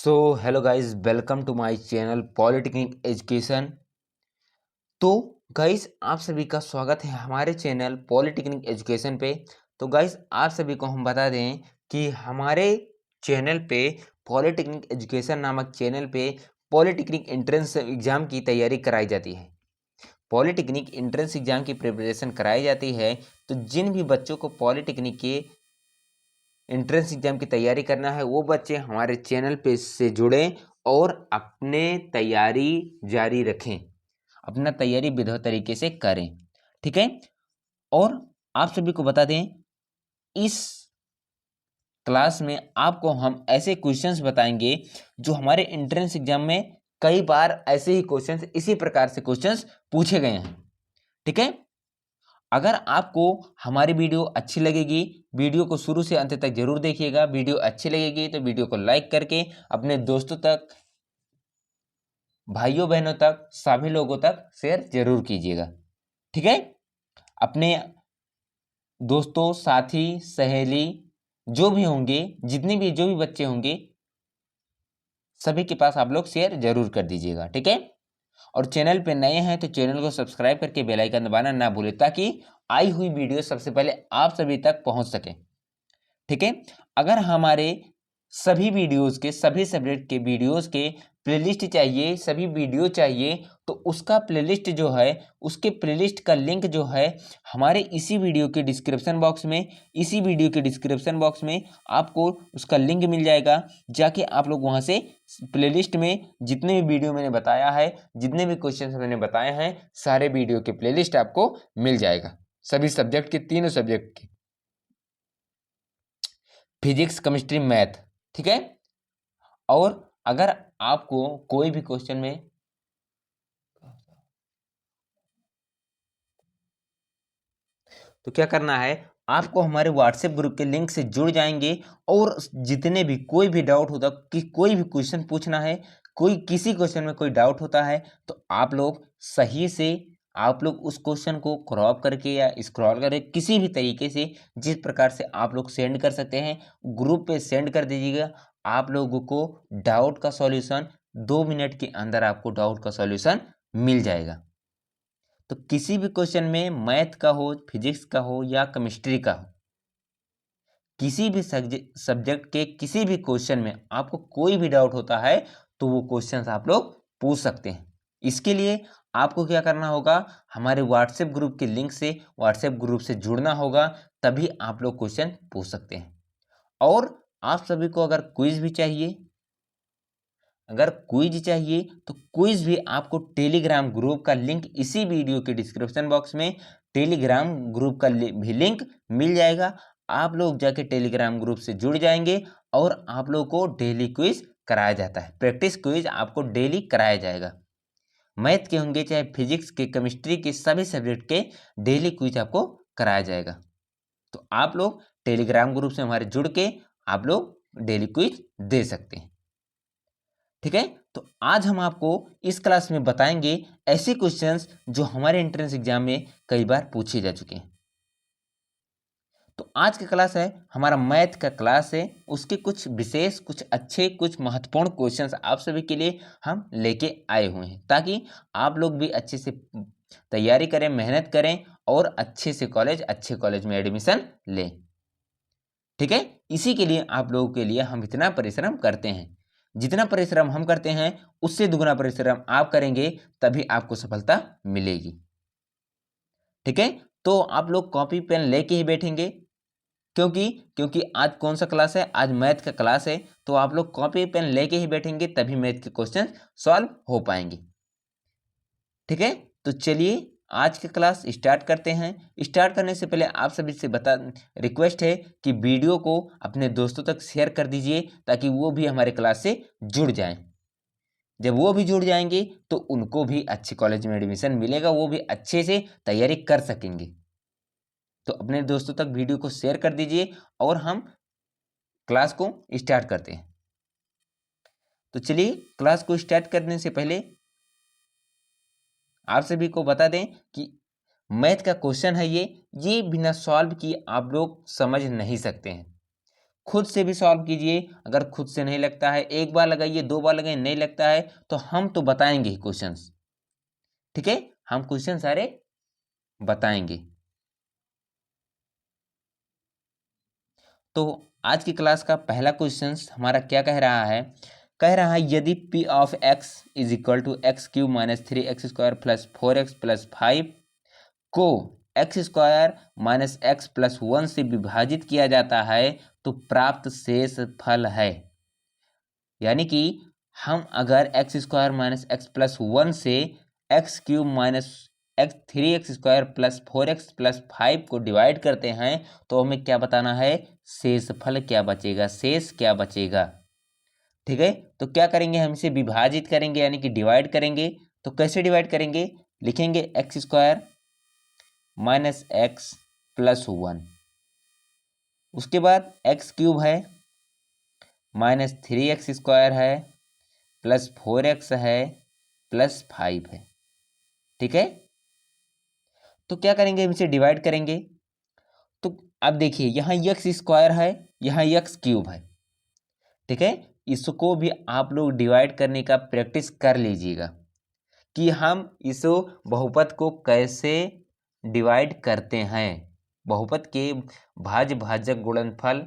So hello guys, welcome to my channel polytechnic education. तो guys, आप सभी का स्वागत है हमारे चैनल पॉलिटेक्निक एजुकेशन पे। तो गाइस, आप सभी को हम बता दें कि हमारे चैनल पे पॉलिटेक्निक एजुकेशन नामक चैनल पे पॉलिटेक्निक एंट्रेंस एग्ज़ाम की तैयारी कराई जाती है। पॉलिटेक्निक एंट्रेंस एग्ज़ाम की प्रिपरेशन कराई जाती है। तो जिन भी बच्चों को पॉलिटेक्निक के एंट्रेंस एग्जाम की तैयारी करना है, वो बच्चे हमारे चैनल पे से जुड़ें और अपने तैयारी जारी रखें, अपना तैयारी विधिवत तरीके से करें। ठीक है। और आप सभी को बता दें, इस क्लास में आपको हम ऐसे क्वेश्चंस बताएंगे जो हमारे एंट्रेंस एग्जाम में कई बार ऐसे ही क्वेश्चंस, इसी प्रकार से क्वेश्चंस पूछे गए हैं। ठीक है। अगर आपको हमारी वीडियो अच्छी लगेगी, वीडियो को शुरू से अंत तक जरूर देखिएगा। वीडियो अच्छी लगेगी तो वीडियो को लाइक करके अपने दोस्तों तक, भाइयों बहनों तक, सभी लोगों तक शेयर जरूर कीजिएगा। ठीक है। अपने दोस्तों, साथी, सहेली जो भी होंगे, जो भी बच्चे होंगे, सभी के पास आप लोग शेयर जरूर कर दीजिएगा। ठीक है। और चैनल पे नए हैं तो चैनल को सब्सक्राइब करके बेल आइकन दबाना ना भूलें, ताकि आई हुई वीडियो सबसे पहले आप सभी तक पहुंच सके। ठीक है। अगर हमारे सभी वीडियोस के, सभी सब्जेक्ट के वीडियोस के प्लेलिस्ट चाहिए, सभी वीडियो चाहिए, तो उसका प्लेलिस्ट जो है, उसके प्लेलिस्ट का लिंक जो है हमारे इसी वीडियो के डिस्क्रिप्शन बॉक्स में, आपको उसका लिंक मिल जाएगा। जाके आप लोग वहां से प्लेलिस्ट में जितने भी वीडियो मैंने बताया है, जितने भी क्वेश्चन मैंने बताए हैं, सारे वीडियो के प्लेलिस्ट आपको मिल जाएगा, सभी सब्जेक्ट के, तीनों सब्जेक्ट के, फिजिक्स, केमिस्ट्री, मैथ। ठीक है। और अगर आपको कोई भी क्वेश्चन में तो क्या करना है, आपको हमारे व्हाट्सएप ग्रुप के लिंक से जुड़ जाएंगे। और जितने भी, कोई भी डाउट होता कि कोई भी क्वेश्चन पूछना है, कोई किसी क्वेश्चन में कोई डाउट होता है, तो आप लोग सही से, आप लोग उस क्वेश्चन को क्रॉप करके या स्क्रॉल करके किसी भी तरीके से, जिस प्रकार से आप लोग सेंड कर सकते हैं, ग्रुप पे सेंड कर दीजिएगा। आप लोगों को डाउट का सॉल्यूशन 2 मिनट के अंदर, आपको डाउट का सॉल्यूशन मिल जाएगा। तो किसी भी क्वेश्चन में, मैथ का हो, फिजिक्स का हो या केमिस्ट्री का हो, किसी भी सब्जेक्ट के किसी भी क्वेश्चन में आपको कोई भी डाउट होता है, तो वो क्वेश्चंस आप लोग पूछ सकते हैं। इसके लिए आपको क्या करना होगा, हमारे व्हाट्सएप ग्रुप के लिंक से, व्हाट्सएप ग्रुप से जुड़ना होगा, तभी आप लोग क्वेश्चन पूछ सकते हैं। और आप सभी को अगर क्विज चाहिए तो क्विज भी आपको टेलीग्राम ग्रुप का लिंक, इसी वीडियो के डिस्क्रिप्शन बॉक्स में टेलीग्राम ग्रुप का भी लिंक मिल जाएगा। आप लोग जाके टेलीग्राम ग्रुप से जुड़ जाएंगे और आप लोग को डेली क्विज कराया जाता है, प्रैक्टिस क्विज आपको डेली कराया जाएगा। मैथ के होंगे, चाहे फिजिक्स के, केमिस्ट्री के, सभी सब्जेक्ट के डेली क्विज आपको कराया जाएगा। तो आप लोग टेलीग्राम ग्रुप से हमारे जुड़ के आप लोग डेली क्विज दे सकते हैं। ठीक है। तो आज हम आपको इस क्लास में बताएंगे ऐसे क्वेश्चंस जो हमारे एंट्रेंस एग्जाम में कई बार पूछे जा चुके हैं। तो आज का क्लास है हमारा मैथ का क्लास है, उसके कुछ विशेष, कुछ अच्छे, कुछ महत्वपूर्ण क्वेश्चंस आप सभी के लिए हम लेके आए हुए हैं, ताकि आप लोग भी अच्छे से तैयारी करें, मेहनत करें और अच्छे कॉलेज में एडमिशन लें। ठीक है। इसी के लिए आप लोगों के लिए हम इतना परिश्रम करते हैं। जितना परिश्रम हम करते हैं, उससे दुगना परिश्रम आप करेंगे, तभी आपको सफलता मिलेगी। ठीक है। तो आप लोग कॉपी पेन लेके ही बैठेंगे, क्योंकि आज कौन सा क्लास है, आज मैथ का क्लास है। तो आप लोग कॉपी पेन लेके ही बैठेंगे, तभी मैथ के क्वेश्चन सॉल्व हो पाएंगे। ठीक है। तो चलिए आज की क्लास स्टार्ट करते हैं। स्टार्ट करने से पहले आप सभी से रिक्वेस्ट है कि वीडियो को अपने दोस्तों तक शेयर कर दीजिए, ताकि वो भी हमारे क्लास से जुड़ जाएं। जब वो भी जुड़ जाएंगे तो उनको भी अच्छे कॉलेज में एडमिशन मिलेगा, वो भी अच्छे से तैयारी कर सकेंगे। तो अपने दोस्तों तक वीडियो को शेयर कर दीजिए और हम क्लास को स्टार्ट करते हैं। तो चलिए क्लास को स्टार्ट करने से पहले आप सभी को बता दें कि मैथ का क्वेश्चन है, ये बिना सॉल्व किए आप लोग समझ नहीं सकते हैं। खुद से भी सॉल्व कीजिए। अगर खुद से नहीं लगता है, एक बार लगाइए, 2 बार लगाइए, नहीं लगता है तो हम तो बताएंगे ही क्वेश्चंस, ठीक है, हम क्वेश्चन सारे बताएंगे। तो आज की क्लास का पहला क्वेश्चन हमारा क्या कह रहा है, यदि p of x is equal to x cube minus 3x² plus 4x plus 5 को x² माइनस x प्लस 1 से विभाजित किया जाता है तो प्राप्त शेष फल है। यानी कि हम अगर x² माइनस x प्लस 1 से x cube minus 3x² plus 4x plus 5 को डिवाइड करते हैं तो हमें क्या बताना है, शेषफल क्या बचेगा, शेष क्या बचेगा। ठीक है, तो क्या करेंगे, हम इसे विभाजित करेंगे यानी कि डिवाइड करेंगे। तो कैसे डिवाइड करेंगे, लिखेंगे x² माइनस x प्लस 1, उसके बाद x क्यूब है माइनस 3x² है प्लस 4x है प्लस 5 है। ठीक है, तो क्या करेंगे, हम इसे डिवाइड करेंगे। तो अब देखिए यहाँ x² है, यहाँ x क्यूब है। ठीक है, इसको भी आप लोग डिवाइड करने का प्रैक्टिस कर लीजिएगा कि हम इस बहुपद को कैसे डिवाइड करते हैं। बहुपद के भाज्य भाजक गुणनफल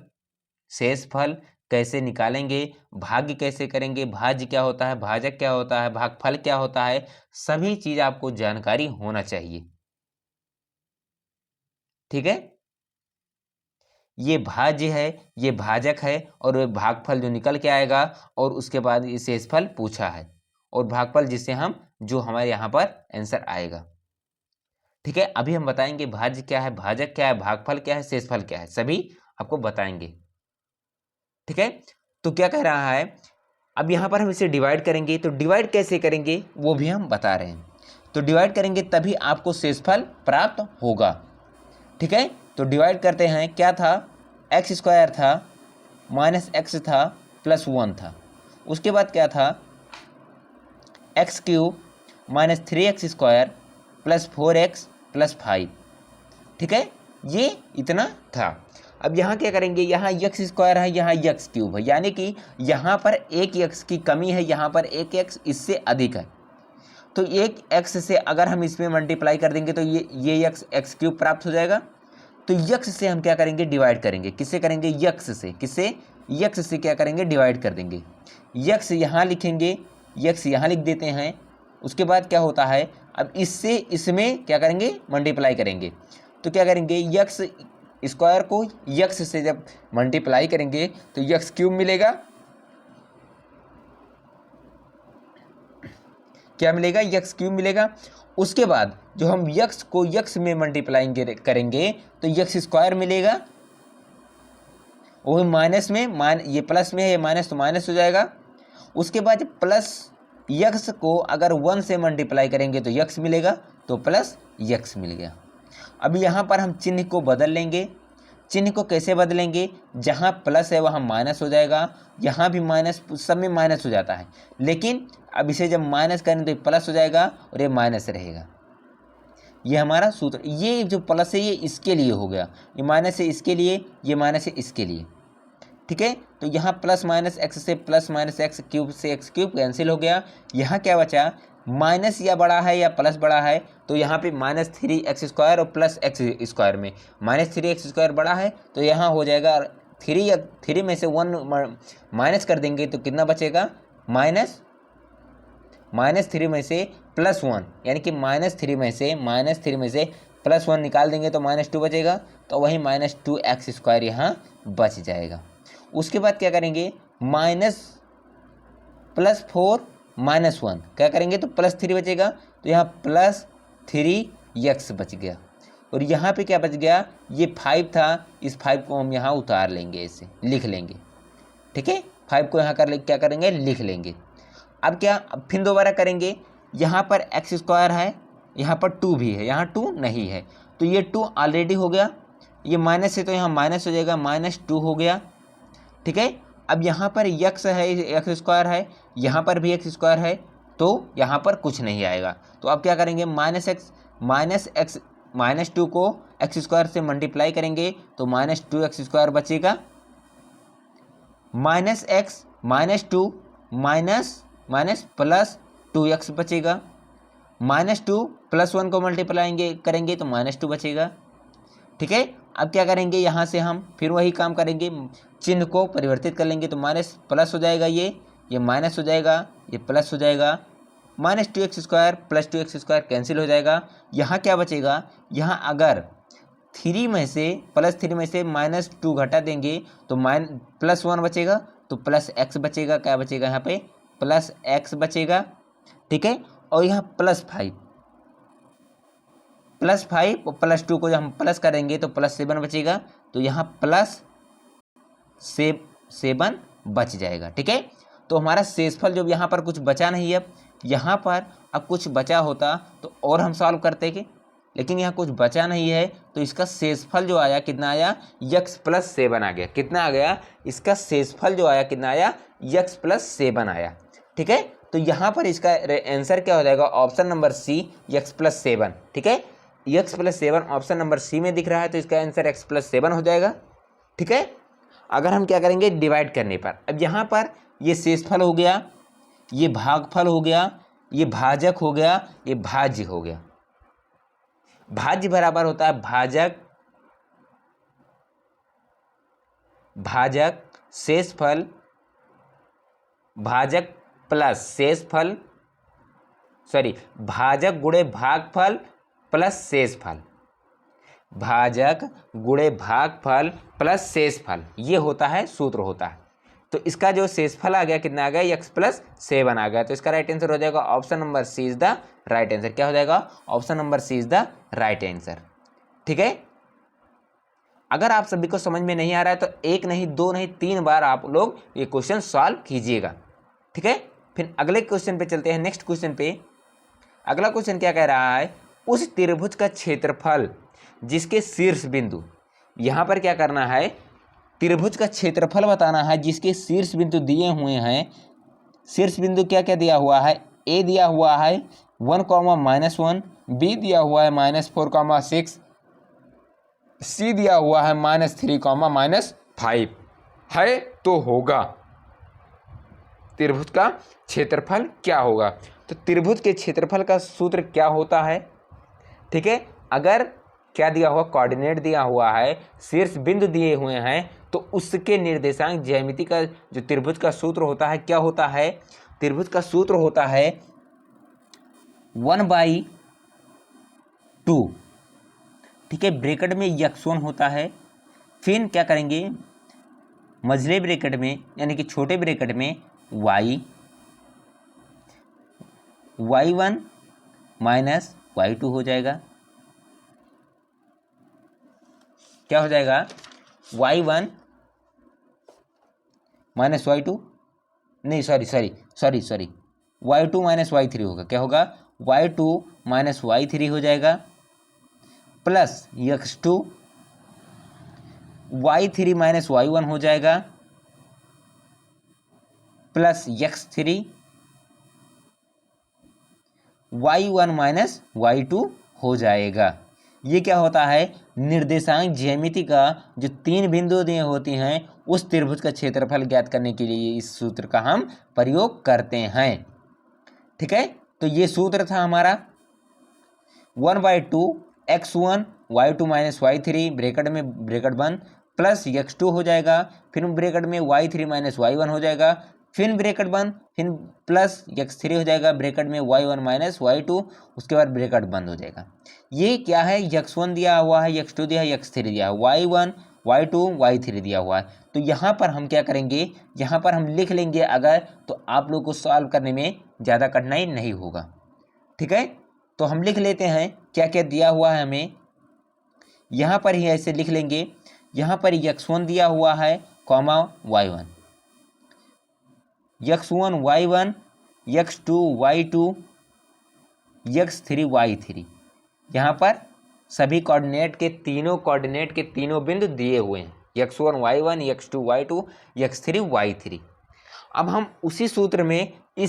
शेषफल कैसे निकालेंगे, भाग्य कैसे करेंगे, भाज्य क्या होता है, भाजक क्या होता है, भागफल क्या होता है, सभी चीज आपको जानकारी होना चाहिए। ठीक है, ये भाज्य है, ये भाजक है और भागफल जो निकल के आएगा, और उसके बाद ये शेषफल पूछा है और भागफल जिससे हम जो हमारे यहाँ पर आंसर आएगा। ठीक है, अभी हम बताएंगे भाज्य क्या है, भाजक क्या है, भागफल क्या है, शेषफल क्या है, सभी आपको बताएंगे। ठीक है, तो क्या कह रहा है, अब यहाँ पर हम इसे डिवाइड करेंगे, तो डिवाइड कैसे करेंगे वो भी हम बता रहे हैं। तो डिवाइड करेंगे तभी आपको शेषफल प्राप्त होगा। ठीक है, तो डिवाइड करते हैं, क्या था, x² था माइनस x था प्लस 1 था, उसके बाद क्या था x cube minus 3x² plus 4x plus 5। ठीक है, ये इतना था। अब यहाँ क्या करेंगे, यहाँ x² है, यहाँ x क्यूब है, यानी कि यहाँ पर एक x की कमी है, यहाँ पर एक x इससे अधिक है। तो एक x से अगर हम इसमें मल्टीप्लाई कर देंगे तो ये x क्यूब प्राप्त हो जाएगा। तो x से हम क्या करेंगे, डिवाइड करेंगे, किससे करेंगे, x से, किससे, x से क्या करेंगे, डिवाइड कर देंगे। x यहाँ लिखेंगे, x यहाँ लिख देते हैं। उसके बाद क्या होता है, अब इससे इसमें क्या करेंगे, मल्टीप्लाई करेंगे। तो क्या करेंगे, x² को x से जब मल्टीप्लाई करेंगे तो x क्यूब मिलेगा, क्या मिलेगा, x क्यूब मिलेगा। उसके बाद जो हम x को x में मल्टीप्लाई करेंगे तो x² मिलेगा, वो माइनस में, ये प्लस में है, ये माइनस तो माइनस हो जाएगा। उसके बाद प्लस x को अगर 1 से मल्टीप्लाई करेंगे तो x मिलेगा, तो प्लस x मिल गया। अब यहाँ पर हम चिन्ह को बदल लेंगे। चिन्ह को कैसे बदलेंगे, जहाँ प्लस है वहाँ माइनस हो जाएगा, यहाँ भी माइनस, सब में माइनस हो जाता है, लेकिन अब इसे जब माइनस करें तो ये प्लस हो जाएगा और ये माइनस रहेगा। ये हमारा सूत्र, ये जो प्लस है ये इसके लिए हो गया, ये माइनस है इसके लिए, ये माइनस है इसके लिए। ठीक है, तो यहाँ प्लस माइनस एक्स से प्लस माइनस एक्स क्यूब से एक्स क्यूब कैंसिल हो गया। यहाँ क्या बचा, माइनस या बड़ा है या प्लस बड़ा है, तो यहाँ पे माइनस 3x² और प्लस x² में माइनस 3x² बड़ा है तो यहाँ हो जाएगा 3 में से 1 माइनस कर देंगे तो कितना बचेगा, माइनस 3 में से प्लस 1, यानी कि माइनस 3 में से प्लस 1 निकाल देंगे तो -2 बचेगा, तो वही -2x² यहाँ बच जाएगा। उसके बाद क्या करेंगे, माइनस प्लस 4 माइनस 1 क्या करेंगे तो प्लस 3 बचेगा, तो यहाँ प्लस 3x बच गया। और यहाँ पे क्या बच गया, ये 5 था, इस 5 को हम यहाँ उतार लेंगे, इसे लिख लेंगे। ठीक है, 5 को यहाँ क्या करेंगे, लिख लेंगे। अब क्या, अब फिर दोबारा करेंगे, यहाँ पर x² है, यहाँ पर 2 भी है, यहाँ 2 नहीं है, तो ये 2 ऑलरेडी हो गया, ये माइनस है तो यहाँ माइनस हो जाएगा, -2 हो गया। ठीक है, अब यहाँ पर x है, x² है, यहाँ पर भी x² है, तो यहाँ पर कुछ नहीं आएगा। तो अब क्या करेंगे, -2 को x² से मल्टीप्लाई करेंगे तो -2x² बचेगा। -x -2 माइनस प्लस 2x बचेगा। -2 +1 को मल्टीप्लाई करेंगे तो -2 बचेगा। ठीक है, अब क्या करेंगे, यहाँ से हम फिर वही काम करेंगे, चिन्ह को परिवर्तित कर लेंगे तो माइनस प्लस हो जाएगा, ये माइनस हो जाएगा, ये प्लस हो जाएगा। -2x² + 2x² कैंसिल हो जाएगा। यहाँ क्या बचेगा, यहाँ अगर 3 में से +3 में से -2 घटा देंगे तो +1 बचेगा, तो +x बचेगा। क्या बचेगा यहाँ पे, +x बचेगा। ठीक है, और यहाँ +5 और +2 को जब हम प्लस करेंगे तो +7 बचेगा, तो यहाँ +7 बच जाएगा। ठीक है, तो हमारा शेषफल जो यहाँ पर कुछ बचा नहीं है, अब यहाँ पर अब कुछ बचा होता तो और हम सॉल्व करते कि, लेकिन यहाँ कुछ बचा नहीं है, तो इसका शेषफल जो आया कितना आया, x + 7 आ गया। कितना आ गया, इसका शेषफल जो आया कितना आया, x + 7 आया। ठीक है, तो यहाँ पर इसका आंसर क्या हो जाएगा, ऑप्शन नंबर सी, x + 7। ठीक है, x + 7 ऑप्शन नंबर सी में दिख रहा है, तो इसका आंसर x + 7 हो जाएगा। ठीक है, अगर हम क्या करेंगे, डिवाइड करने पर, अब यहाँ पर ये शेषफल हो गया, ये भागफल हो गया, ये भाजक हो गया, ये भाज्य हो गया। भाज्य बराबर होता है भाजक शेषफल, भाजक प्लस शेषफल, भाजक गुणे भागफल प्लस शेषफल, भाजक गुणे भागफल प्लस शेषफल, ये होता है, सूत्र होता है। तो इसका जो शेषफल आ गया कितना आ गया, x + 7 आ गया। तो इसका राइट आंसर हो जाएगा option number C is the right answer. क्या हो जाएगा, option number C is the right answer. ठीक है, अगर आप सभी को समझ में नहीं आ रहा है तो 1 नहीं 2 नहीं 3 बार आप लोग ये क्वेश्चन सॉल्व कीजिएगा। ठीक है, फिर अगले क्वेश्चन पे चलते हैं, नेक्स्ट क्वेश्चन पे। अगला क्वेश्चन क्या कह रहा है, उस त्रिभुज का क्षेत्रफल जिसके शीर्ष बिंदु, यहाँ पर क्या करना है, त्रिभुज का क्षेत्रफल बताना है जिसके शीर्ष बिंदु दिए हुए हैं। शीर्ष बिंदु क्या क्या दिया हुआ है, ए दिया हुआ है 1, -1, बी दिया हुआ है -4, 6, सी दिया हुआ है -3, -5 है, तो होगा त्रिभुज का क्षेत्रफल क्या होगा। तो त्रिभुज के क्षेत्रफल का सूत्र क्या होता है। ठीक है, अगर क्या दिया हुआ, कोऑर्डिनेट दिया हुआ है, शीर्ष बिंदु दिए हुए हैं, तो उसके निर्देशांक ज्यामिति का जो त्रिभुज का सूत्र होता है क्या होता है, त्रिभुज का सूत्र होता है 1/2। ठीक है, ब्रैकेट में x1 होता है, फिर क्या करेंगे, मझले ब्रैकेट में यानी कि छोटे ब्रैकेट में y1 - y2 हो जाएगा। क्या हो जाएगा, y1 - y2, नहीं सॉरी y2 - y3 होगा। क्या होगा, y2 - y3 हो जाएगा, प्लस x2, y3 - y1 हो जाएगा, प्लस x3, y1 - y2 हो जाएगा। ये क्या होता है, निर्देशांक ज्यामिति का जो 3 बिंदु दिए होती हैं उस त्रिभुज का क्षेत्रफल ज्ञात करने के लिए इस सूत्र का हम प्रयोग करते हैं। ठीक है, तो ये सूत्र था हमारा 1/2 x1 y2 - y3 ब्रैकेट में ब्रैकेट बंद, प्लस x2 हो जाएगा, फिर ब्रैकेट में y3 - y1 हो जाएगा, फिर ब्रैकेट बंद, फिर प्लस x3 हो जाएगा, ब्रैकेट में y1 - y2, उसके बाद ब्रैकेट बंद हो जाएगा। ये क्या है, x1 दिया हुआ है, x2 दिया है, x3 दिया है, y1 y2 y3 दिया हुआ है। तो यहाँ पर हम क्या करेंगे, यहाँ पर हम लिख लेंगे अगर, तो आप लोग को सॉल्व करने में ज़्यादा कठिनाई नहीं होगा। ठीक है, तो हम लिख लेते हैं क्या क्या दिया हुआ है हमें, यहाँ पर ही ऐसे लिख लेंगे। यहाँ पर x1 दिया हुआ है, y1, x1 y1, x2 y2, x3 y3। यहाँ पर सभी कोऑर्डिनेट के तीनों बिंदु दिए हुए हैं, x1 y1, x2 y2, x3 y3। अब हम उसी सूत्र में ये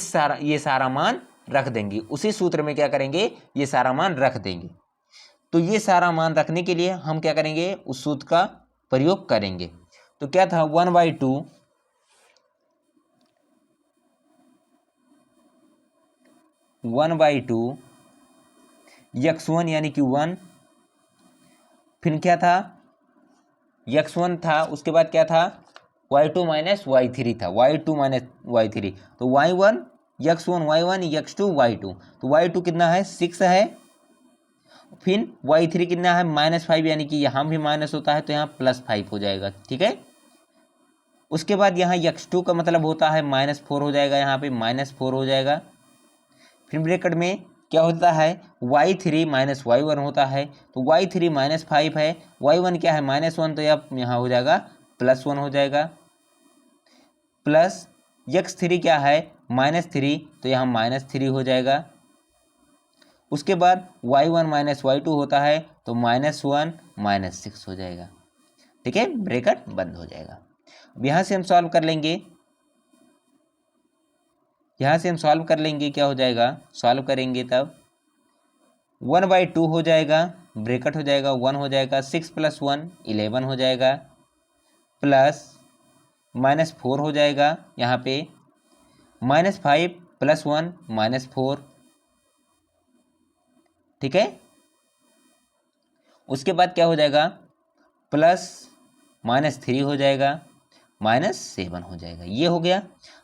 सारा मान रख देंगे, उसी सूत्र में क्या करेंगे, ये सारा मान रख देंगे। तो ये सारा मान रखने के लिए हम क्या करेंगे, उस सूत्र का प्रयोग करेंगे। तो क्या था, 1/2 1/2 x1 यानी कि 1, फिर क्या था x1 था, उसके बाद क्या था y2 माइनस y3 था, y2 माइनस y3, तो y1 x1 y1 x2 y2, तो y2 कितना है 6 है, फिर y3 कितना है -5, यानी कि यहाँ भी माइनस होता है तो यहाँ +5 हो जाएगा, ठीक है। उसके बाद यहाँ x2 का मतलब होता है -4 हो जाएगा, यहाँ पे -4 हो जाएगा, फिर ब्रैकेट में क्या होता है y3 माइनस y1 होता है, तो y3 -5 है, y1 क्या है -1, तो यहाँ हो जाएगा +1 हो जाएगा, प्लस x3 क्या है -3, तो यहाँ -3 हो जाएगा। उसके बाद y1 माइनस y2 होता है तो -1 -6 हो जाएगा, ठीक है, ब्रैकेट बंद हो जाएगा। अब यहाँ से हम सॉल्व कर लेंगे, क्या हो जाएगा, सॉल्व करेंगे तब 1/2 हो जाएगा, ब्रैकेट हो जाएगा 1 हो जाएगा, 6 + 1 11 हो जाएगा, प्लस -4 हो जाएगा, यहाँ पे -5 + 1 -4, ठीक है। उसके बाद क्या हो जाएगा प्लस -3 हो जाएगा, -7 हो जाएगा, ये हो गया।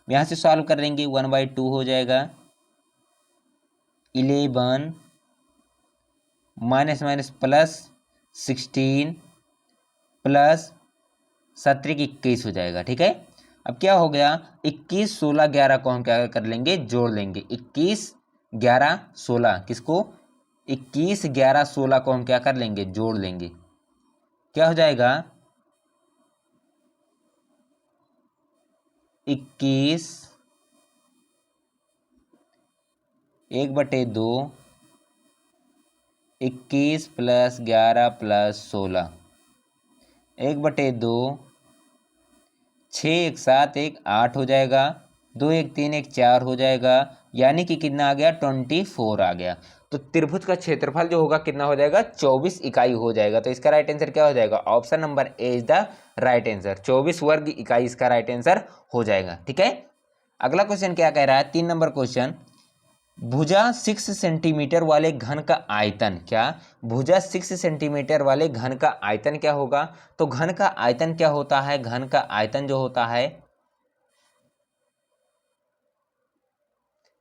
यहाँ से सॉल्व कर लेंगे 1/2 हो जाएगा 11 माइनस प्लस 16 प्लस 17 21 हो जाएगा, ठीक है। अब क्या हो गया 21 16 11 को हम क्या कर लेंगे, जोड़ लेंगे, 21 11 16 किसको 21 11 16 को हम क्या कर लेंगे, जोड़ लेंगे, क्या हो जाएगा 21 1/2 21 + 11 + 16 1/2 6 1 7 1 8 हो जाएगा, 2 1 3 1 4 हो जाएगा, यानी कि कितना आ गया 24 आ गया। तो त्रिभुज का क्षेत्रफल जो होगा कितना हो जाएगा 24 इकाई हो जाएगा। तो इसका राइट आंसर क्या हो जाएगा, option number A is the right answer, 24 वर्ग इकाई इसका राइट आंसर हो जाएगा, ठीक है। अगला क्वेश्चन क्या कह रहा है, 3 नंबर क्वेश्चन, भुजा 6 सेंटीमीटर वाले घन का आयतन, क्या भुजा 6 सेंटीमीटर वाले घन का आयतन क्या होगा। तो घन का आयतन क्या होता है, घन का आयतन जो होता है,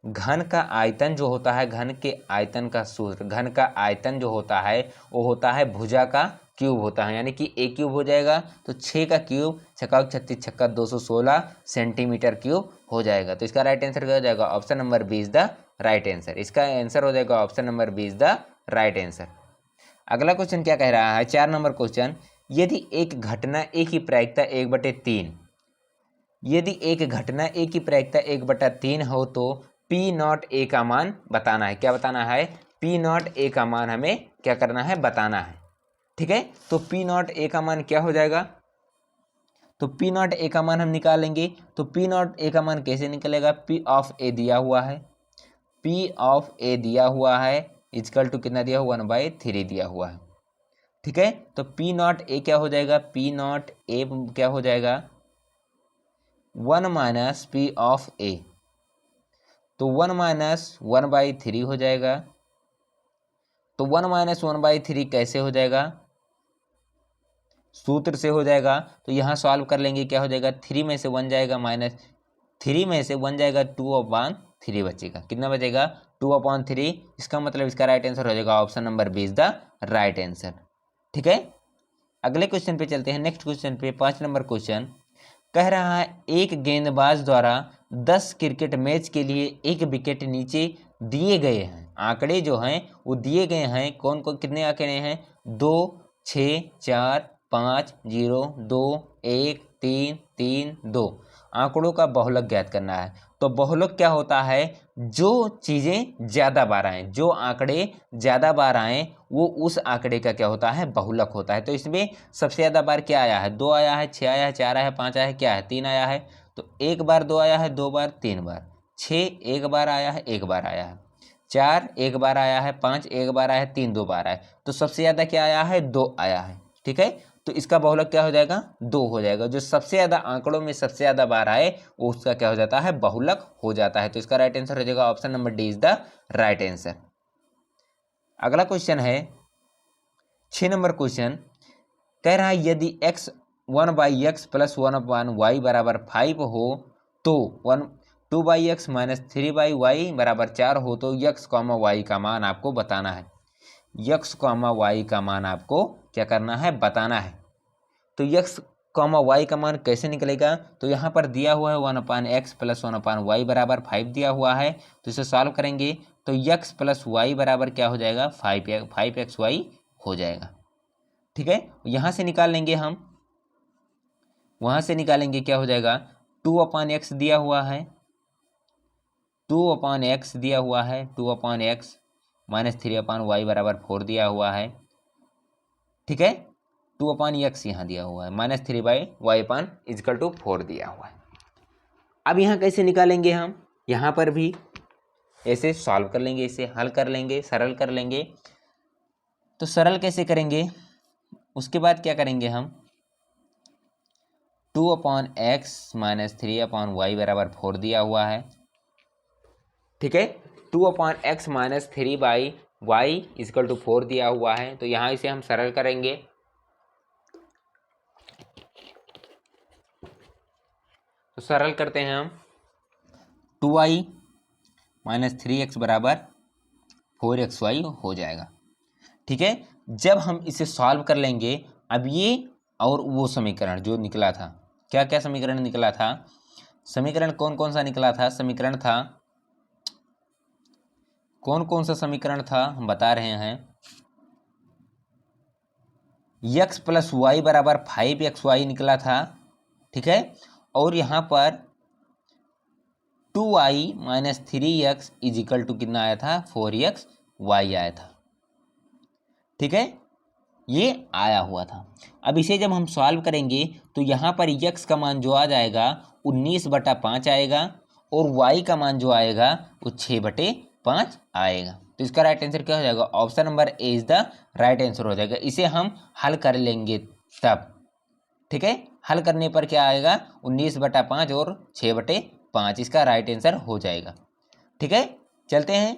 घन का आयतन जो होता है, घन के आयतन का सूत्र, घन का आयतन जो होता है वो होता है भुजा का क्यूब होता है, यानी कि a क्यूब हो जाएगा, तो 6 का क्यूब 6 36 छक्का 216 सेंटीमीटर क्यूब हो जाएगा। तो इसका राइट आंसर क्या हो जाएगा, option number B is the right answer, इसका आंसर हो जाएगा option number B is the right answer. अगला क्वेश्चन क्या कह रहा है, 4 नंबर क्वेश्चन, यदि एक घटना ए की प्रायिकता 1/3, यदि एक घटना ए की प्रायिकता 1/3 हो तो P0 ए का मान बताना है, क्या बताना है, P0 ए का मान हमें क्या करना है, बताना है, ठीक है। तो P0 ए का मान क्या हो जाएगा, तो P0 ए का मान हम निकालेंगे, तो P0 ए का मान कैसे निकलेगा, P ऑफ ए दिया हुआ है, P ऑफ ए दिया हुआ है इजकल टू कितना दिया हुआ 1/3 दिया हुआ है, ठीक है। तो P0 ए क्या हो जाएगा, P0 ए क्या हो जाएगा 1 - P ऑफ ए, तो 1 - 1/3 हो जाएगा। तो 1 - 1/3 कैसे हो जाएगा, सूत्र से हो जाएगा, तो यहाँ सॉल्व कर लेंगे, क्या हो जाएगा 3 में से 1 जाएगा, -3 में से 1 जाएगा 2/3 बचेगा, कितना बचेगा 2/3, इसका मतलब इसका राइट आंसर हो जाएगा option number B is the right answer, ठीक है। अगले क्वेश्चन पे चलते हैं, नेक्स्ट क्वेश्चन पे 5 नंबर क्वेश्चन कह रहा है, एक गेंदबाज द्वारा 10 क्रिकेट मैच के लिए एक विकेट नीचे दिए गए हैं, आंकड़े जो हैं वो दिए गए हैं, कौन कौन कितने आंकड़े हैं, 2 6 4 5 0 2 1 3 3 2, आंकड़ों का बहुलक ज्ञात करना है। तो बहुलक क्या होता है, जो चीज़ें ज़्यादा बार आए, जो आंकड़े ज़्यादा बार आए वो उस आंकड़े का क्या होता है, बहुलक होता है। तो इसमें सबसे ज़्यादा बार क्या आया है, 2 आया है, 6 आया है, 4 आया है, 5 आया है, क्या है 3 आया है। तो 1 बार 2 आया है, 2 बार 3 बार, 6 1 बार आया है, 1 बार आया है, 4 1 बार आया है, 5 1 बार आया है, 3 2 बार आया है। तो सबसे ज़्यादा क्या आया है, 2 आया है, ठीक है। तो इसका बहुलक क्या हो जाएगा 2 हो जाएगा। जो सबसे ज़्यादा आंकड़ों में सबसे ज़्यादा बार आए वो उसका क्या हो जाता है बहुलक हो जाता है। तो इसका राइट आंसर हो जाएगा option number D is the right answer. अगला क्वेश्चन है 6 नंबर क्वेश्चन कह रहा है यदि x 1/x + 1/y बराबर 5 हो तो 2/x - 3/y बराबर 4 हो तो x, y का मान आपको बताना है। x, y का मान आपको क्या करना है बताना है। तो x, y का मान कैसे निकलेगा? तो यहाँ पर दिया हुआ है 1/x + 1/y बराबर 5 दिया हुआ है। तो इसे सॉल्व करेंगे तो x + y बराबर क्या हो जाएगा 5xy हो जाएगा। ठीक है, यहाँ से निकाल लेंगे हम, वहाँ से निकालेंगे क्या हो जाएगा 2/x दिया हुआ है, 2/x दिया हुआ है, 2/x - 3/y बराबर 4 दिया हुआ है। ठीक है, 2/x यहाँ दिया हुआ है, -3/y/4 दिया हुआ है। अब यहाँ कैसे निकालेंगे हम? यहाँ पर भी ऐसे सॉल्व कर लेंगे, इसे हल कर लेंगे, सरल कर लेंगे। तो सरल कैसे करेंगे? उसके बाद क्या करेंगे हम 2/x - 3/y बराबर 4 दिया हुआ है। ठीक है, 2/x - 3/y = 4 दिया हुआ है। तो यहाँ इसे हम सरल करेंगे। तो सरल करते हैं हम 2y - 3x बराबर 4xy हो जाएगा। ठीक है, जब हम इसे सॉल्व कर लेंगे, अब ये और वो समीकरण जो निकला था, क्या क्या समीकरण निकला था? समीकरण कौन कौन सा निकला था? समीकरण था कौन कौन सा समीकरण था हम बता रहे हैं। x + y बराबर 5xy निकला था। ठीक है, और यहाँ पर 2y - 3x = कितना आया था 4xy आया था। ठीक है, ये आया हुआ था। अब इसे जब हम सॉल्व करेंगे तो यहाँ पर x का मान जो आ जाएगा 19/5 आएगा और y का मान जो आएगा वो 6/5 आएगा। तो इसका राइट आंसर क्या हो जाएगा? Option number A is the right answer हो जाएगा। इसे हम हल कर लेंगे तब। ठीक है, हल करने पर क्या आएगा 19/5 और 6/5, इसका राइट आंसर हो जाएगा। ठीक है, चलते हैं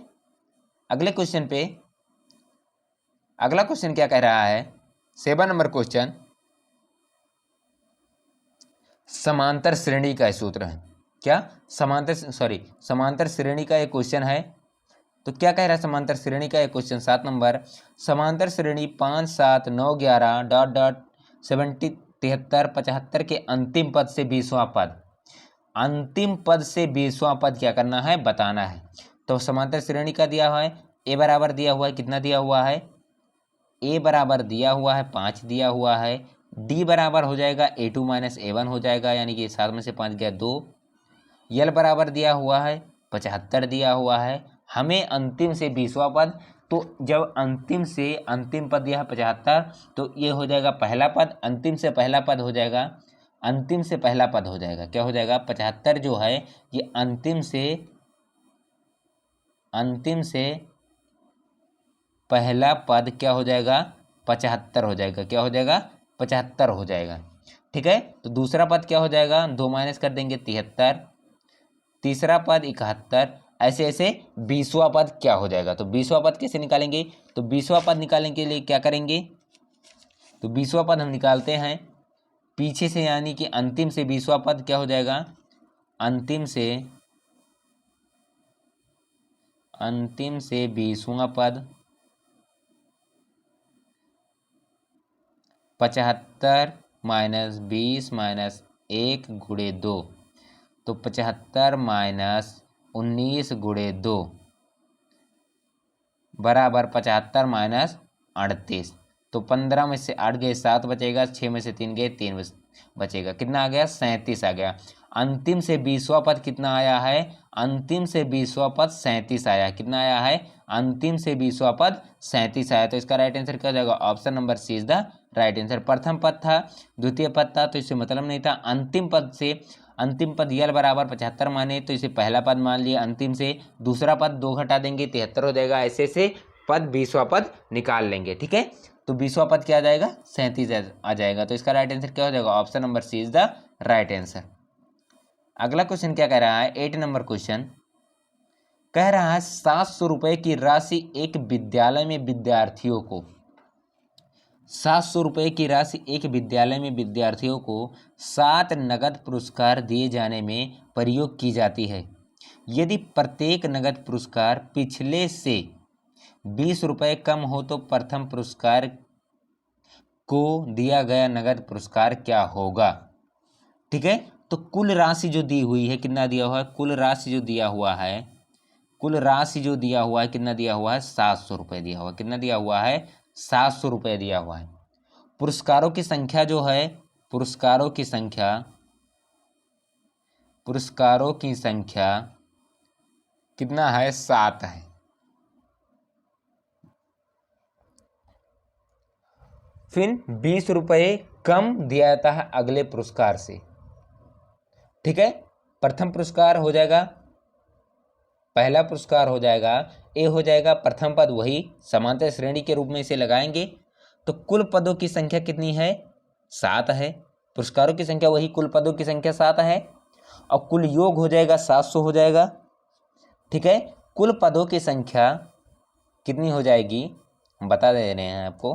अगले क्वेश्चन पे। अगला क्वेश्चन क्या कह रहा है 7 नंबर क्वेश्चन समांतर श्रेणी का सूत्र है। क्या? समांतर श्रेणी का एक क्वेश्चन है। तो क्या कह रहा है समांतर श्रेणी का एक क्वेश्चन 7 नंबर, समांतर श्रेणी 5, 7, 9, 11 ... 70, 73, 75 के अंतिम पद से 20वां पद, अंतिम पद से 20वां पद क्या करना है बताना है। तो समांतर श्रेणी का दिया हुआ है, ए बराबर दिया हुआ है, कितना दिया हुआ है? ए बराबर दिया हुआ है 5 दिया हुआ है। डी बराबर हो जाएगा A2 - A1 हो जाएगा, यानी कि 7 में से 5 गया 2। यल बराबर दिया हुआ है 75 दिया हुआ है। हमें अंतिम से 20वां पद, तो जब अंतिम से अंतिम पद दिया है 75, तो ये हो जाएगा पहला पद, अंतिम से पहला पद हो जाएगा, अंतिम से पहला पद हो जाएगा। क्या हो जाएगा 75 जो है ये अंतिम से पहला पद क्या हो जाएगा 75 हो जाएगा। क्या हो जाएगा 75 हो जाएगा। ठीक है, तो दूसरा पद क्या हो जाएगा 2 माइनस कर देंगे 73, तीसरा पद 71, ऐसे ऐसे 20वां पद क्या हो जाएगा। तो 20वां पद कैसे निकालेंगे? तो 20वां पद निकालने के लिए क्या करेंगे? तो 20वां पद हम निकालते हैं पीछे से, यानी कि अंतिम से 20वां पद क्या हो जाएगा, अंतिम से 20वां पद 75 - 20 - 1 × 2, तो 75 - 19 × 2 बराबर 75 - 38। तो 15 में से 8 गए 7 बचेगा, 6 में से 3 गए 3 बचेगा, कितना आ गया 37 आ गया। अंतिम से 20वां पद कितना आया है? अंतिम से 20वां पद 37 आया। कितना आया है? अंतिम से 20वां पद 37 आया। तो इसका राइट आंसर क्या हो जाएगा? Option number C is the right answer. प्रथम पद था, द्वितीय पद था, तो इससे मतलब नहीं था। अंतिम पद से अंतिम पद यल बराबर 75 माने, तो इसे पहला पद मान लिया। अंतिम से दूसरा पद 2 घटा देंगे 73 हो जाएगा। ऐसे से पद 20वां पद निकाल लेंगे। ठीक है, तो 20वां पद क्या आ जाएगा, 37 आ जाएगा। तो इसका राइट आंसर क्या हो जाएगा, option number C is the right answer. अगला क्वेश्चन क्या कह रहा है, 8 नंबर क्वेश्चन कह रहा है 700 रुपए की राशि एक विद्यालय में विद्यार्थियों को 700 रुपए की राशि एक विद्यालय में विद्यार्थियों को 7 नगद पुरस्कार दिए जाने में प्रयोग की जाती है। यदि प्रत्येक नगद पुरस्कार पिछले से 20 रुपये कम हो तो प्रथम पुरस्कार को दिया गया नगद पुरस्कार क्या होगा। ठीक है, तो कुल राशि जो दी हुई है, कितना दिया हुआ है, कुल राशि जो दिया हुआ है, कुल राशि जो दिया हुआ है कितना दिया हुआ है, 700 रुपये दिया हुआ है। कितना दिया हुआ है, 700 रुपये दिया हुआ है। पुरस्कारों की संख्या जो है, पुरस्कारों की संख्या कितना है, 7 है। फिर 20 रुपये कम दिया जाता है अगले पुरस्कार से। ठीक है, प्रथम पुरस्कार हो जाएगा, पहला पुरस्कार हो जाएगा ए, हो जाएगा प्रथम पद, वही समांतर श्रेणी के रूप में इसे लगाएंगे। तो कुल पदों की संख्या कितनी है, 7 है। पुरस्कारों की संख्या वही, कुल पदों की संख्या 7 है, और कुल योग हो जाएगा 700 हो जाएगा। ठीक है, कुल पदों की संख्या कितनी हो जाएगी, हम बता दे रहे हैं आपको।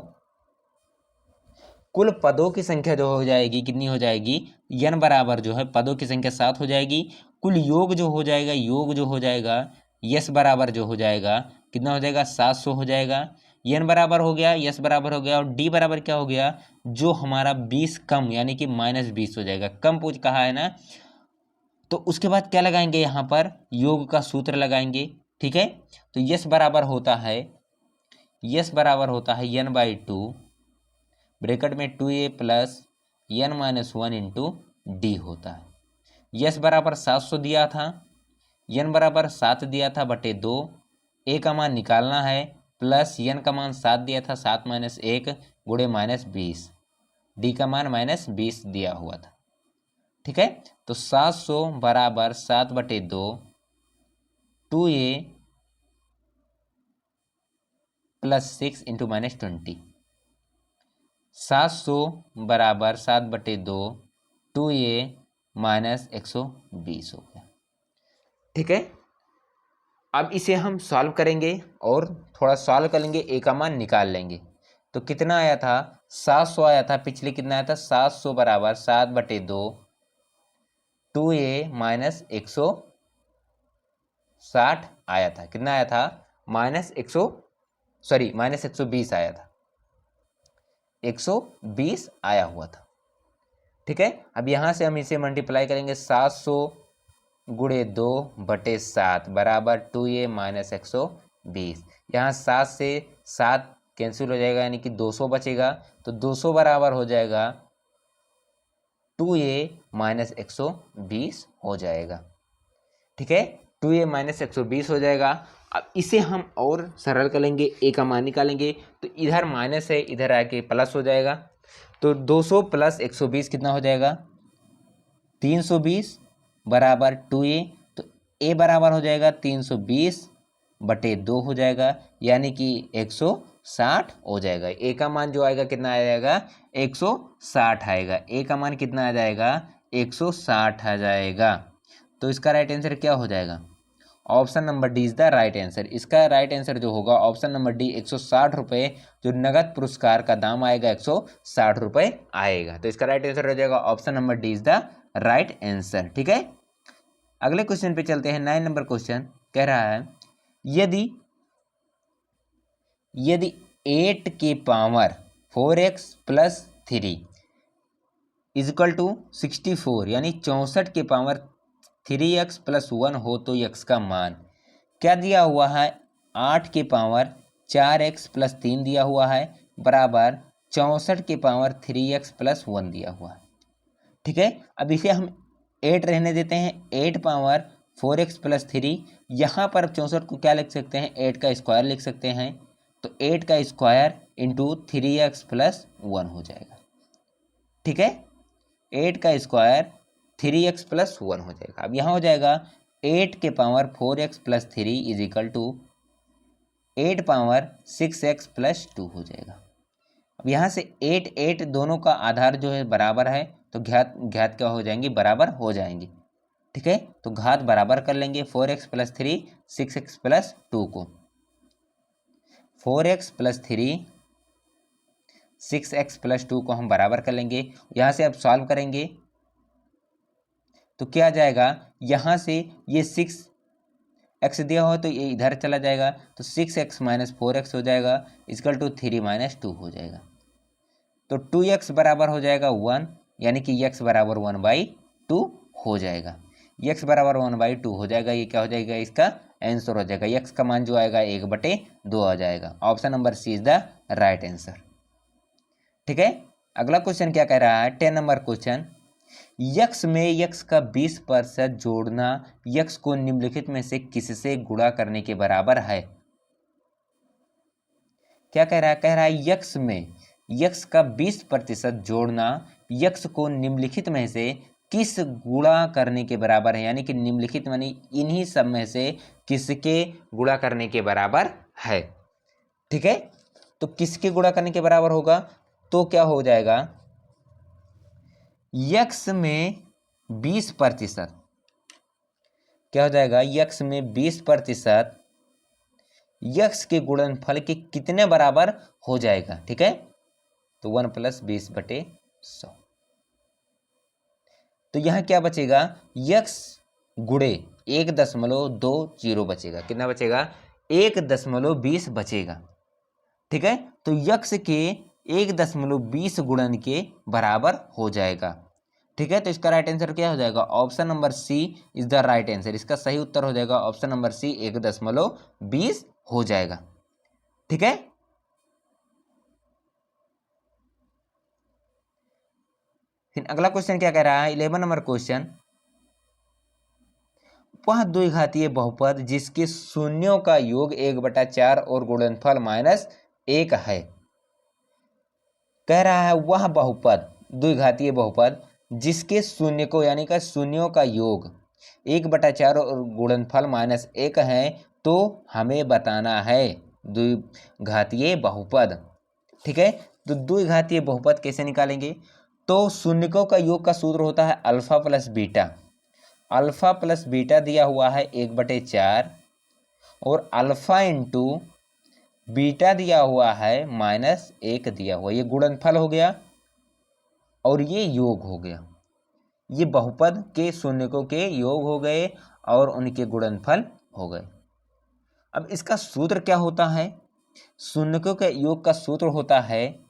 कुल पदों की संख्या जो हो जाएगी कितनी हो जाएगी, n बराबर जो है पदों की संख्या 7 हो जाएगी। कुल योग जो हो जाएगा, योग जो हो जाएगा यस बराबर जो हो जाएगा कितना हो जाएगा, 700 हो जाएगा। n बराबर हो गया, यस बराबर हो गया, और d बराबर क्या हो गया, जो हमारा 20 कम यानी कि -20 हो जाएगा। कम पूछ कहा है ना, तो उसके बाद क्या लगाएंगे, यहाँ पर योग का सूत्र लगाएंगे। ठीक है, तो यस बराबर होता है, यस बराबर होता है n/2 ब्रैकेट में 2a plus n-1 into D होता है। यस बराबर 700 दिया था, n बराबर 7 दिया था बटे 2, a का मान निकालना है, प्लस n का मान 7 दिया था, 7 - 1 गुणे -20, d का मान -20 दिया हुआ था। ठीक है, तो 700 बराबर 7 बटे 2, 2a प्लस 6 इंटू -20, 700 बराबर 7 बटे 2, 2a -120 हो गया। ठीक है, अब इसे हम सॉल्व करेंगे और थोड़ा सॉल्व करेंगे, ए का मान निकाल लेंगे। तो कितना आया था, 700 आया था, पिछले कितना आया था, 700 बराबर 7 बटे 2, 2a -160 आया था। कितना आया था, -120 आया था, 120 आया हुआ था। ठीक है, अब यहाँ से हम इसे मल्टीप्लाई करेंगे, 700 गुणे 2 बटे 7 बराबर 2a -120। यहाँ 7 से 7 कैंसिल हो जाएगा, यानी कि 200 बचेगा। तो 200 बराबर हो जाएगा 2a -120 हो जाएगा। ठीक है, 2a -120 हो जाएगा। अब इसे हम और सरल करेंगे, a का मान निकालेंगे। तो इधर माइनस है, इधर आके प्लस हो जाएगा। तो 200 प्लस 120 कितना हो जाएगा, 320 बराबर 2a। तो a बराबर हो जाएगा 320 बटे 2 हो जाएगा, यानी कि 160 हो जाएगा। a का मान जो आएगा कितना आ जाएगा, 160 आएगा। a का मान कितना आ जाएगा, 160 आ जाएगा। तो इसका राइट आंसर क्या हो जाएगा, option number D is the right answer. इसका राइट आंसर जो होगा ऑप्शन नंबर डी, 160 रुपये जो नगद पुरस्कार का दाम आएगा 160 रुपये आएगा। तो इसका राइट आंसर हो जाएगा option number D is the right answer. ठीक है, अगले क्वेश्चन पे चलते हैं। 9 नंबर क्वेश्चन कह रहा है यदि 8 के power 4x plus 3 is equal to 64 यानी 64 के पावर 3x प्लस 1 हो तो x का मान क्या दिया हुआ है, 8 के पावर 4x प्लस 3 दिया हुआ है बराबर 64 के पावर 3x प्लस 1 दिया हुआ है। ठीक है, अब इसे हम 8 रहने देते हैं, 8 पावर 4x प्लस 3। यहाँ पर 64 को क्या लिख सकते हैं, 8 का स्क्वायर लिख सकते हैं। तो 8 का स्क्वायर इंटू 3x प्लस 1 हो जाएगा। ठीक है, 8 का स्क्वायर 3x प्लस 1 हो जाएगा। अब यहाँ हो जाएगा 8 के power 4x plus 3 is equal to 8 power 6x plus 2 हो जाएगा। अब यहाँ से 8 8 दोनों का आधार जो है बराबर है, तो घात घात क्या हो जाएंगी, बराबर हो जाएंगी। ठीक है, तो घात बराबर कर लेंगे 4x प्लस 3 6x प्लस 2 को। 4x प्लस 3 6x प्लस 2 को हम बराबर कर लेंगे। यहाँ से अब सॉल्व करेंगे तो क्या आ जाएगा, यहाँ से ये 6x दिया हो तो ये इधर चला जाएगा, तो 6x माइनस 4x हो जाएगा इक्वल टू 3 माइनस 2 हो जाएगा। तो 2x बराबर हो जाएगा 1, यानी कि x बराबर 1/2 हो जाएगा। x बराबर 1/2 हो जाएगा, ये क्या हो जाएगा, इसका आंसर हो जाएगा। x का मान जो आएगा 1/2 आ जाएगा। Option number C is the right answer. ठीक है, अगला क्वेश्चन क्या कह रहा है, 10 नंबर क्वेश्चन, x में x का 20% जोड़ना x को निम्नलिखित में से किससे गुणा करने के बराबर है। क्या कह रहा है, कह रहा है x में x का 20% जोड़ना x को निम्नलिखित में से किस गुणा करने के बराबर है, यानी कि निम्नलिखित मानी इन्हीं सब में से किसके गुणा करने के बराबर है। ठीक है, तो किसके गुणा करने के बराबर होगा, तो क्या हो जाएगा, x में 20%, क्या हो जाएगा, x में 20% x के गुणनफल के कितने बराबर हो जाएगा। ठीक है, तो 1 + 20/100। तो यहां क्या बचेगा, x गुणे 1.20 बचेगा। कितना बचेगा, 1.20 बचेगा। ठीक है, तो x के 1.20 गुणन के बराबर हो जाएगा। ठीक है, तो इसका राइट आंसर क्या हो जाएगा, option number C is the right answer. इसका सही उत्तर हो जाएगा ऑप्शन नंबर सी 1.20 हो जाएगा। ठीक है, फिर अगला क्वेश्चन क्या कह रहा है, 11 नंबर क्वेश्चन, वह द्विघातीय बहुपद जिसके शून्यों का योग 1/4 और गुणनफल -1 है। कह रहा है वह बहुपद, द्विघातीय बहुपद जिसके शून्य को यानी कि शून्यों का योग 1/4 और गुणनफल -1 है, तो हमें बताना है द्विघातीय बहुपद। ठीक है, तो द्विघातीय बहुपद कैसे निकालेंगे, तो शून्यकों का योग का सूत्र होता है alpha plus beta. Alpha plus beta दिया हुआ है 1/4 और अल्फा इंटू बीटा दिया हुआ है -1 दिया हुआ, ये गुणनफल हो गया और ये योग हो गया। ये बहुपद के शून्यकों के योग हो गए और उनके गुणनफल हो गए। अब इसका सूत्र क्या होता है, शून्यकों के योग का सूत्र होता है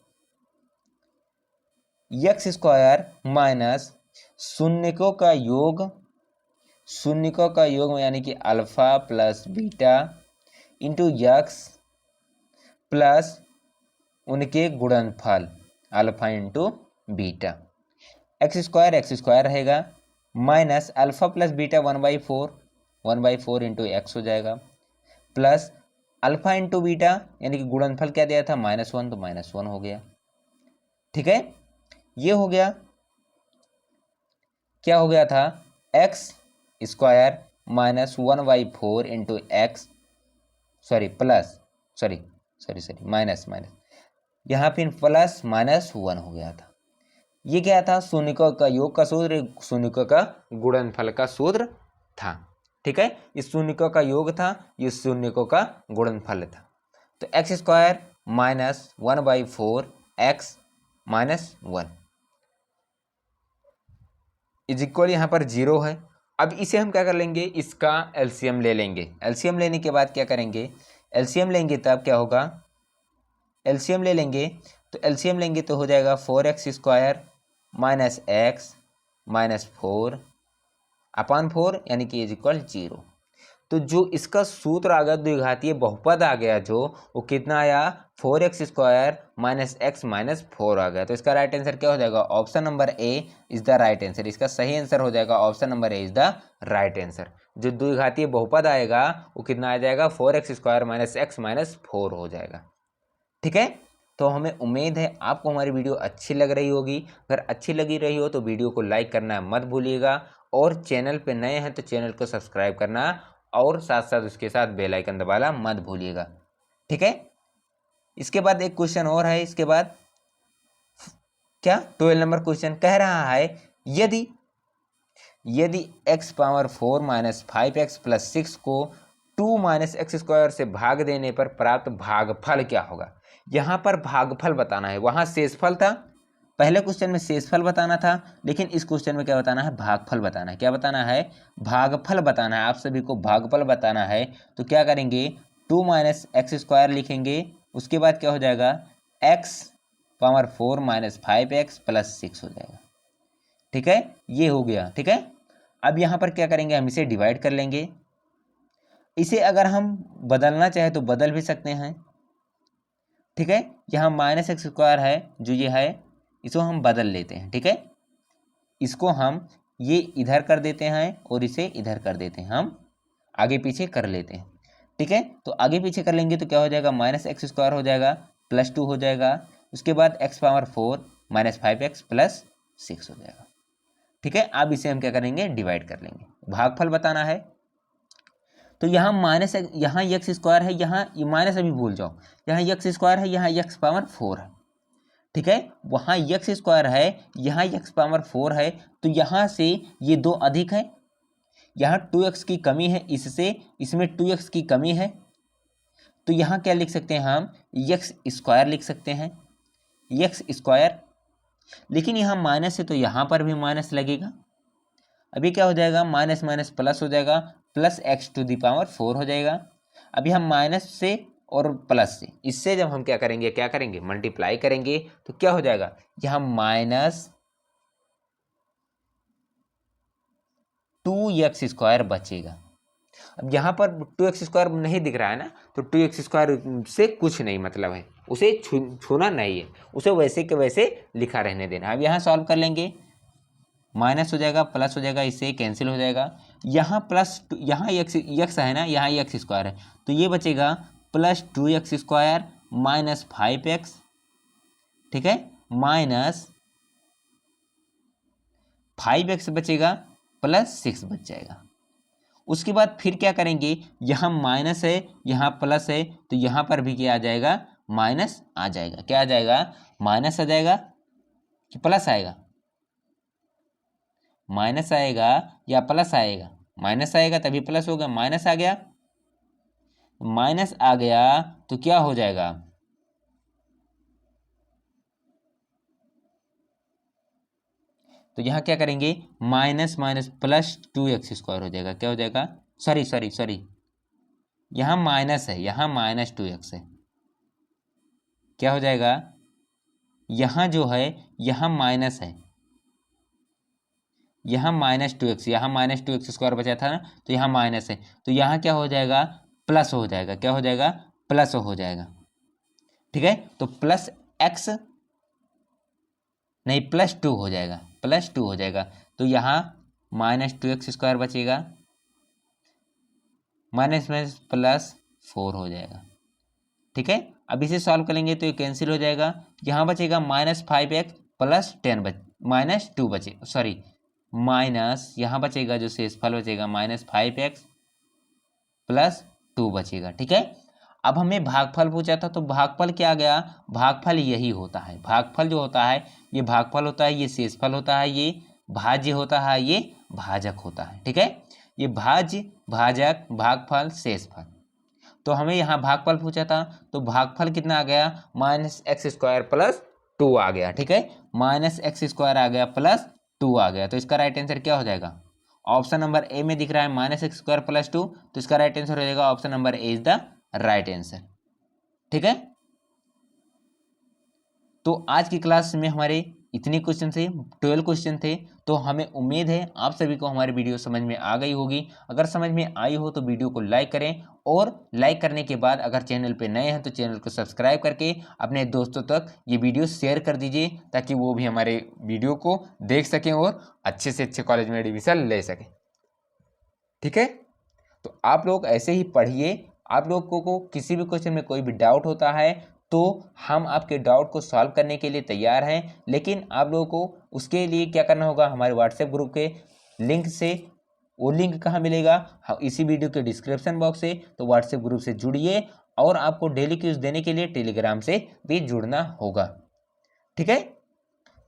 x² माइनस शून्यकों का योग, शून्यकों का योग यानी कि alpha plus beta into x plus उनके गुणनफल अल्फा इंटू बीटा। x² रहेगा minus alpha plus beta 1/4 into x हो जाएगा, प्लस अल्फा इंटू बीटा यानी कि गुणनफल क्या दिया था -1, तो -1 हो गया। ठीक है, ये हो गया, क्या हो गया था, x² minus 1/4 into x, minus यहाँ फिर प्लस -1 हो गया था। ये क्या था, शून्यकों का योग का सूत्र, शून्यकों का गुणनफल का सूत्र था। ठीक है, इस शून्यकों का योग था, ये शून्यकों का गुणनफल था। तो x² minus 1/4 x minus 1 is equal, यहाँ पर 0 है। अब इसे हम क्या कर लेंगे, इसका एलसीएम ले लेंगे। एलसीएम लेने के बाद क्या करेंगे, एलसीएम लेंगे तब क्या होगा, एलसीएम ले लेंगे तो एलसीएम लेंगे तो हो जाएगा 4x² माइनस x माइनस 4/4 यानी कि इज इक्वल 0। तो जो इसका सूत्र आ गया, द्विघातीय बहुपद आ गया जो, वो कितना आया, 4x² माइनस x माइनस 4 आ गया। तो इसका राइट आंसर क्या हो जाएगा, option number A is the right answer. इसका सही आंसर हो जाएगा option number A is the right answer. जो द्विघातीय बहुपद आएगा वो कितना आ जाएगा, 4x² माइनस x माइनस 4 हो जाएगा। ठीक है, तो हमें उम्मीद है आपको हमारी वीडियो अच्छी लग रही होगी। अगर अच्छी लगी रही हो तो वीडियो को लाइक करना मत भूलिएगा, और चैनल पे नए हैं तो चैनल को सब्सक्राइब करना और साथ साथ उसके साथ बेल आइकन दबाना मत भूलिएगा। ठीक है, इसके बाद एक क्वेश्चन और है, इसके बाद क्या 12 नंबर क्वेश्चन कह रहा है यदि x power 4 minus 5x plus 6 को 2 माइनस एक्स स्क्वायर से भाग देने पर प्राप्त भागफल क्या होगा। यहाँ पर भागफल बताना है, वहाँ शेषफल था, पहले क्वेश्चन में शेषफल बताना था, लेकिन इस क्वेश्चन में क्या बताना है, भागफल बताना है। क्या बताना है, भागफल बताना है। आप सभी को भागफल बताना है तो क्या करेंगे, 2 माइनस एक्स स्क्वायर लिखेंगे, उसके बाद क्या हो जाएगा, x power 4 minus 5x plus 6 हो जाएगा। ठीक है, ये हो गया। ठीक है, अब यहाँ पर क्या करेंगे, हम इसे डिवाइड कर लेंगे। इसे अगर हम बदलना चाहे तो बदल भी सकते हैं। ठीक है, यहाँ माइनस एक्स स्क्वायर है जो ये है, इसको हम बदल लेते हैं। ठीक है, इसको हम ये इधर कर देते हैं और इसे इधर कर देते हैं, हम आगे पीछे कर लेते हैं। ठीक है, तो आगे पीछे कर लेंगे तो क्या हो जाएगा, माइनस एक्स स्क्वायर हो जाएगा प्लस 2 हो जाएगा, उसके बाद x power 4 minus 5x plus 6 हो जाएगा। ठीक है, अब इसे हम क्या करेंगे, डिवाइड कर लेंगे, भागफल बताना है। तो यहाँ माइनस, यहाँ एक्स स्क्वायर है, यहाँ ये माइनस अभी भूल जाओ, यहाँ एक्स स्क्वायर है, यहाँ एक्स पावर 4 है। ठीक है, वहाँ एक्स स्क्वायर है, यहाँ एक्स पावर 4 है, तो यहाँ से ये 2 अधिक है, यहाँ 2x की कमी है, इससे इसमें 2x की कमी है, तो यहाँ क्या लिख सकते हैं हम, एक्स स्क्वायर लिख सकते हैं, एक्स स्क्वायर। लेकिन यहाँ माइनस है तो यहाँ पर भी माइनस लगेगा। अभी क्या हो जाएगा, माइनस माइनस प्लस हो जाएगा, plus x to the power 4 हो जाएगा। अभी हम माइनस से और प्लस से, इससे जब हम क्या करेंगे मल्टीप्लाई करेंगे तो क्या हो जाएगा, यहाँ माइनस 2x स्क्वायर बचेगा। अब यहाँ पर 2x स्क्वायर नहीं दिख रहा है ना, तो 2x स्क्वायर से कुछ नहीं मतलब है, उसे छूना नहीं है, उसे वैसे के वैसे लिखा रहने देना। अब यहाँ सॉल्व कर लेंगे, माइनस हो जाएगा प्लस हो जाएगा, इससे कैंसिल हो जाएगा। यहाँ प्लस, यहाँ एक्स है ना, यहाँ एक्स स्क्वायर है, तो ये बचेगा plus 2x square minus 5x। ठीक है, माइनस 5x बचेगा, प्लस 6 बच जाएगा। उसके बाद फिर क्या करेंगे, यहाँ माइनस है यहाँ प्लस है, तो यहाँ पर भी क्या आ जाएगा, माइनस आ जाएगा। क्या आ जाएगा, माइनस आ जाएगा कि प्लस आएगा, माइनस आएगा या प्लस आएगा, माइनस आएगा तभी प्लस होगा, माइनस आ गया, माइनस आ गया तो क्या हो जाएगा, तो यहाँ क्या करेंगे, minus minus plus 2x square हो जाएगा। क्या हो जाएगा, सॉरी यहाँ माइनस है, यहाँ माइनस 2x है, क्या हो जाएगा, यहाँ जो है यहाँ माइनस है, यहाँ माइनस 2x, यहाँ माइनस 2x स्क्वायर बचा था ना, तो यहाँ माइनस है, तो यहाँ क्या हो जाएगा, प्लस हो जाएगा। क्या हो जाएगा, प्लस हो जाएगा। ठीक है, तो प्लस x नहीं प्लस 2 हो जाएगा, प्लस 2 हो जाएगा, तो यहाँ माइनस 2x स्क्वायर बचेगा, माइनस माइनस प्लस 4 हो जाएगा। ठीक है, अब इसे सॉल्व करेंगे तो ये कैंसिल हो जाएगा, यहाँ बचेगा माइनस 5x प्लस 10 माइनस 2 बचे, सॉरी माइनस यहाँ बचेगा, जो शेषफल बचेगा माइनस 5x प्लस 2 बचेगा। ठीक है, अब हमें भागफल पूछा था, तो भागफल क्या आ गया, भागफल यही होता है, भागफल जो होता है ये भागफल होता है, ये शेषफल होता है, ये भाज्य होता है, ये भाजक होता है। ठीक है, ये भाज्य भाजक भागफल शेषफल, तो हमें यहाँ भागफल पूछा था, तो भागफल कितना आ गया, माइनस एक्स स्क्वायर प्लस 2 आ गया। ठीक है, माइनस एक्स स्क्वायर आ गया प्लस 2 आ गया, तो इसका राइट आंसर क्या हो जाएगा, ऑप्शन नंबर ए में दिख रहा है माइनस एक्स स्क्वायर प्लस 2, तो इसका राइट आंसर हो जाएगा option number A is the right answer. ठीक है, तो आज की क्लास में हमारे इतने क्वेश्चन थे, 12 क्वेश्चन थे, तो हमें उम्मीद है आप सभी को हमारी वीडियो समझ में आ गई होगी। अगर समझ में आई हो तो वीडियो को लाइक करें, और लाइक करने के बाद अगर चैनल पे नए हैं तो चैनल को सब्सक्राइब करके अपने दोस्तों तक ये वीडियो शेयर कर दीजिए, ताकि वो भी हमारे वीडियो को देख सकें और अच्छे से अच्छे कॉलेज में एडमिशन ले सकें। ठीक है, तो आप लोग ऐसे ही पढ़िए। आप लोगों को किसी भी क्वेश्चन में कोई भी डाउट होता है तो हम आपके डाउट को सॉल्व करने के लिए तैयार हैं, लेकिन आप लोगों को उसके लिए क्या करना होगा, हमारे व्हाट्सएप ग्रुप के लिंक से, वो लिंक कहाँ मिलेगा, इसी वीडियो के डिस्क्रिप्शन बॉक्स से, तो व्हाट्सएप ग्रुप से जुड़िए, और आपको डेली क्विज देने के लिए टेलीग्राम से भी जुड़ना होगा। ठीक है,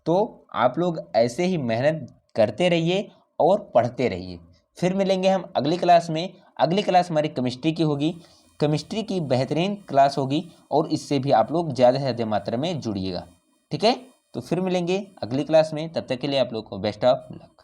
तो आप लोग ऐसे ही मेहनत करते रहिए और पढ़ते रहिए। फिर मिलेंगे हम अगली क्लास में। अगली क्लास हमारी केमिस्ट्री की होगी। केमिस्ट्री की बेहतरीन क्लास होगी और इससे भी आप लोग ज़्यादा से ज़्यादा मात्रा में जुड़िएगा। ठीक है, तो फिर मिलेंगे अगली क्लास में। तब तक के लिए आप लोग को बेस्ट ऑफ लक।